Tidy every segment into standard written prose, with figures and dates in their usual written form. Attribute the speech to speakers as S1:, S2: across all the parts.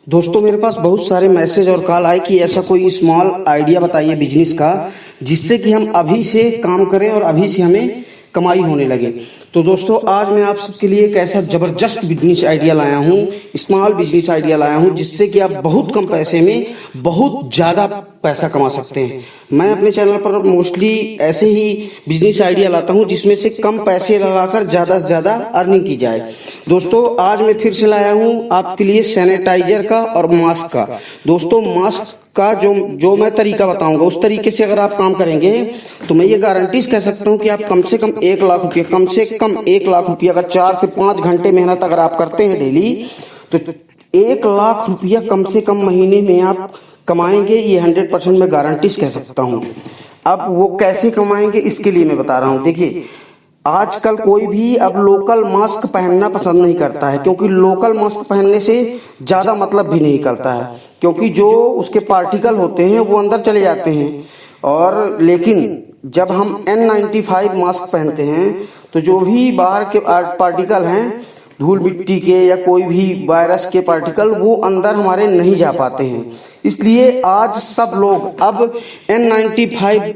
S1: दोस्तों मेरे पास बहुत सारे मैसेज और कॉल आए कि ऐसा कोई स्मॉल आइडिया बताइए बिजनेस का जिससे कि हम अभी से काम करें और अभी से हमें कमाई होने लगे। तो दोस्तों आज मैं आप सबके लिए एक ऐसा ज़बरदस्त बिजनेस आइडिया लाया हूँ, स्मॉल बिजनेस आइडिया लाया हूँ जिससे कि आप बहुत कम पैसे में बहुत ज़्यादा पैसा कमा सकते हैं। मैं अपने चैनल पर मोस्टली ऐसे ही बिजनेस आइडिया लाता हूँ जिसमें से कम पैसे लगाकर ज़्यादा से ज़्यादा अर्निंग की जाए। दोस्तों आज मैं फिर से लाया हूँ आपके लिए सैनिटाइजर का और मास्क का। दोस्तों मास्क का जो मैं तरीका बताऊंगा उस तरीके से अगर आप काम करेंगे तो मैं ये गारंटीज कह सकता हूँ कि आप कम से कम 1 लाख रुपये, कम से कम 1 लाख रुपये अगर 4 से 5 घंटे मेहनत अगर आप करते हैं डेली तो 1 लाख रुपया कम से कम महीने में आप कमाएंगे। ये 100% मैं गारंटीज कह सकता हूँ। अब वो कैसे कमाएंगे इसके लिए मैं बता रहा हूँ। देखिए आजकल कोई भी अब लोकल मास्क पहनना पसंद नहीं करता है, क्योंकि लोकल मास्क पहनने से ज़्यादा मतलब भी नहीं करता है, क्योंकि जो उसके पार्टिकल होते हैं वो अंदर चले जाते हैं। और लेकिन जब हम N95 मास्क पहनते हैं तो जो भी बाहर के पार्टिकल हैं, धूल मिट्टी के या कोई भी वायरस के पार्टिकल, वो अंदर हमारे नहीं जा पाते हैं। इसलिए आज सब लोग अब N95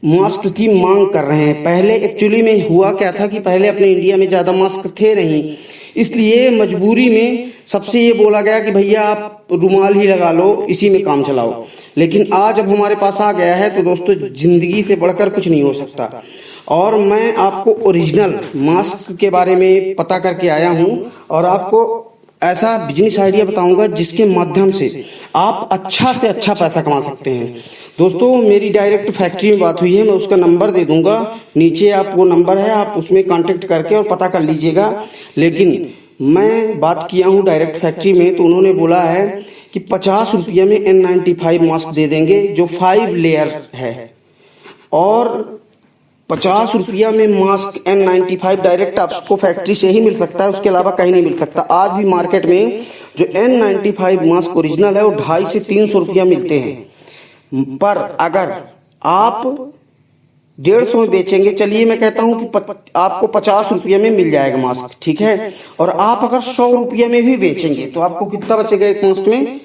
S1: मास्क की मांग कर रहे हैं। पहले एक्चुअली में हुआ क्या था कि पहले अपने इंडिया में ज़्यादा मास्क थे नहीं, इसलिए मजबूरी में सबसे ये बोला गया कि भैया आप रुमाल ही लगा लो, इसी में काम चलाओ। लेकिन आज अब हमारे पास आ गया है तो दोस्तों ज़िंदगी से बढ़कर कुछ नहीं हो सकता। और मैं आपको ओरिजिनल मास्क के बारे में पता करके आया हूँ और आपको ऐसा बिजनेस आइडिया बताऊंगा जिसके माध्यम से आप अच्छा से अच्छा पैसा कमा सकते हैं। दोस्तों मेरी डायरेक्ट फैक्ट्री में बात हुई है, मैं उसका नंबर दे दूंगा नीचे, आप वो नंबर है आप उसमें कांटेक्ट करके और पता कर लीजिएगा। लेकिन मैं बात किया हूँ डायरेक्ट फैक्ट्री में तो उन्होंने बोला है कि 50 रुपये में N95 मास्क दे देंगे जो 5 लेयर है, और 50 रुपया में मास्क N95 डायरेक्ट आपको फैक्ट्री से ही मिल सकता है, उसके अलावा कहीं नहीं मिल सकता। आज भी मार्केट में जो N95 मास्क ओरिजिनल है वो 250 से 300 रुपया मिलते हैं, पर अगर आप 150 में बेचेंगे, चलिए मैं कहता हूं कि आपको 50 रुपये में मिल जाएगा मास्क, ठीक है। और आप अगर 100 रुपये में भी बेचेंगे तो आपको कितना बचेगा एक मास्क में?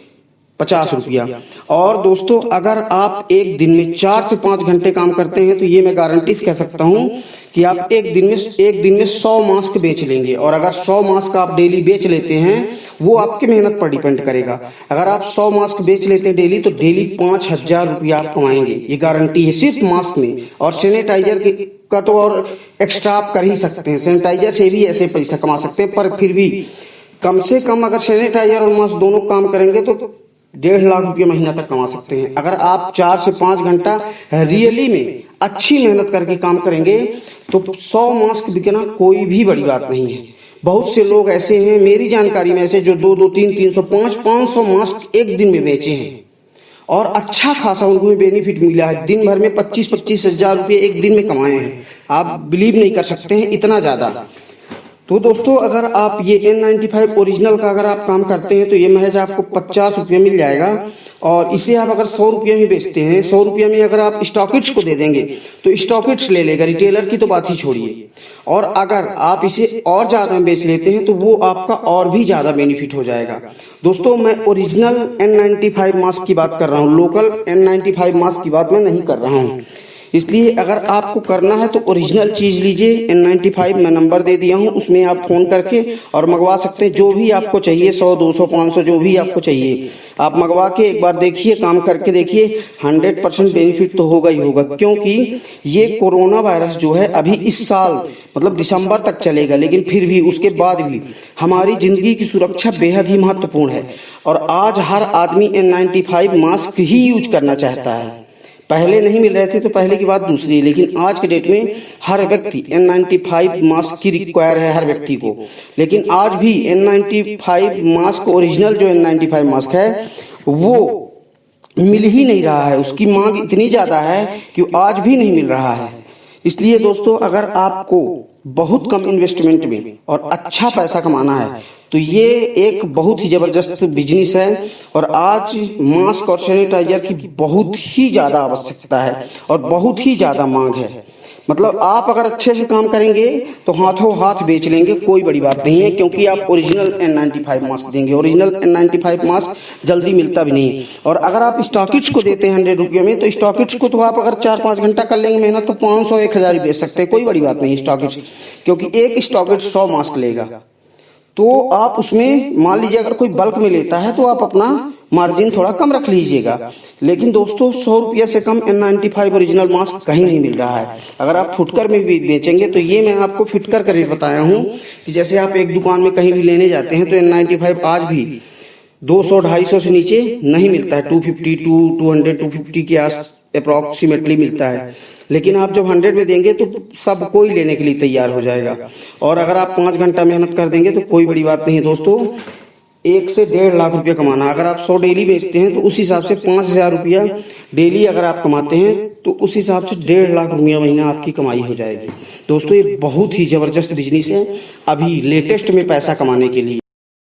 S1: 50 रुपया। और दोस्तों अगर आप एक दिन में 4 से 5 घंटे काम करते हैं तो ये मैं गारंटी से कह सकता हूं कि आप एक दिन में 100 मास्क बेच लेंगे। और अगर 100 मास्क आप डेली बेच लेते हैं, वो आपके मेहनत पर डिपेंड करेगा। अगर आप 100 मास्क बेच लेते हैं डेली तो डेली 5000 रुपया आप कमाएंगे, ये गारंटी है सिर्फ मास्क में। और सैनिटाइजर का तो और एक्स्ट्रा आप कर ही सकते हैं, सैनिटाइजर से भी ऐसे पैसा कमा सकते हैं, पर फिर भी कम से कम अगर सैनिटाइजर और मास्क दोनों काम करेंगे तो 1.5 लाख रुपये महीना तक कमा सकते हैं। अगर आप 4 से 5 घंटा रियली में अच्छी मेहनत करके काम करेंगे तो 100 मास्क बिकना कोई भी बड़ी बात नहीं है। बहुत से लोग ऐसे हैं मेरी जानकारी में ऐसे जो 2-2, 300, 300, 500 मास्क एक दिन में बेचे हैं और अच्छा खासा उनको बेनिफिट मिला है। दिन भर में 25-25 हजार रुपये एक दिन में कमाए हैं। आप बिलीव नहीं कर सकते हैं इतना ज़्यादा। तो दोस्तों अगर आप ये N95 ओरिजिनल का अगर आप काम करते हैं तो ये महज आपको 50 रुपये मिल जाएगा। और इसे आप अगर 100 रुपये में बेचते हैं, 100 रुपये में अगर आप स्टॉकिस्ट को दे देंगे तो स्टॉकिस्ट ले लेगा, रिटेलर की तो बात ही छोड़िए। और अगर आप इसे और ज़्यादा में बेच लेते हैं तो वो आपका और भी ज़्यादा बेनिफिट हो जाएगा। दोस्तों मैं ओरिजिनल N95 मास्क की बात कर रहा हूँ, लोकल N95 मास्क की बात मैं नहीं कर रहा हूँ। इसलिए अगर आपको करना है तो ओरिजिनल चीज़ लीजिए। N95 मैं नंबर दे दिया हूँ, उसमें आप फ़ोन करके और मंगवा सकते हैं जो भी आपको चाहिए, 100, 200, 500 जो भी आपको चाहिए आप मंगवा के एक बार देखिए, काम करके देखिए, 100% बेनिफिट तो होगा ही होगा। क्योंकि ये कोरोना वायरस जो है अभी इस साल मतलब दिसंबर तक चलेगा, लेकिन फिर भी उसके बाद भी हमारी ज़िंदगी की सुरक्षा बेहद ही महत्वपूर्ण है। और आज हर आदमी N95 मास्क ही यूज करना चाहता है। पहले नहीं मिल रहे थे तो पहले की बात दूसरी है, लेकिन आज के डेट में हर व्यक्ति N95 मास्क की रिक्वायर है हर व्यक्ति को। लेकिन आज भी N95 मास्क ओरिजिनल जो N95 मास्क है वो मिल ही नहीं रहा है, उसकी मांग इतनी ज़्यादा है कि आज भी नहीं मिल रहा है। इसलिए दोस्तों अगर आपको बहुत कम इन्वेस्टमेंट में और अच्छा पैसा कमाना है तो ये एक बहुत ही ज़बरदस्त बिजनेस है। और आज मास्क और सैनिटाइजर की बहुत ही ज़्यादा आवश्यकता है और बहुत ही ज़्यादा मांग है। मतलब आप अगर अच्छे से काम करेंगे तो हाथों हाथ बेच लेंगे, कोई बड़ी बात नहीं है, क्योंकि आप ओरिजिनल N95 मास्क देंगे। ओरिजिनल N95 मास्क जल्दी मिलता भी नहीं। और अगर आप स्टॉकिस्ट को देते हैं 100 रुपये में, तो स्टॉकिस्ट को तो आप अगर 4-5 घंटा कर लेंगे मेहनत तो 500-1000 ही बेच सकते हैं, कोई बड़ी बात नहीं स्टॉकिस्ट, क्योंकि एक स्टॉकिस्ट 100 मास्क लेगा। तो आप उसमें मान लीजिए अगर कोई बल्क में लेता है तो आप अपना मार्जिन थोड़ा कम रख लीजिएगा। लेकिन दोस्तों 100 रुपये से कम N95 ओरिजिनल मास्क कहीं नहीं मिल रहा है। अगर आप फुटकर में भी बेचेंगे तो ये मैं आपको फुटकर का रेट बताया हूँ कि जैसे आप एक दुकान में कहीं भी लेने जाते हैं तो N95 आज भी 200-250 से नीचे नहीं मिलता है। 250 250 के आस अप्रॉक्सीमेटली मिलता है। लेकिन आप जब 100 में देंगे तो सब कोई लेने के लिए तैयार हो जाएगा। और अगर आप 5 घंटा मेहनत कर देंगे तो कोई बड़ी बात नहीं दोस्तों, 1 से 1.5 लाख रुपया कमाना। अगर आप 100 डेली बेचते हैं तो उस हिसाब से 5000 रुपया डेली अगर आप कमाते हैं तो उस हिसाब से 1.5 लाख रुपया महीना आपकी कमाई हो जाएगी। दोस्तों ये बहुत ही ज़बरदस्त बिजनेस है अभी लेटेस्ट में पैसा कमाने के लिए।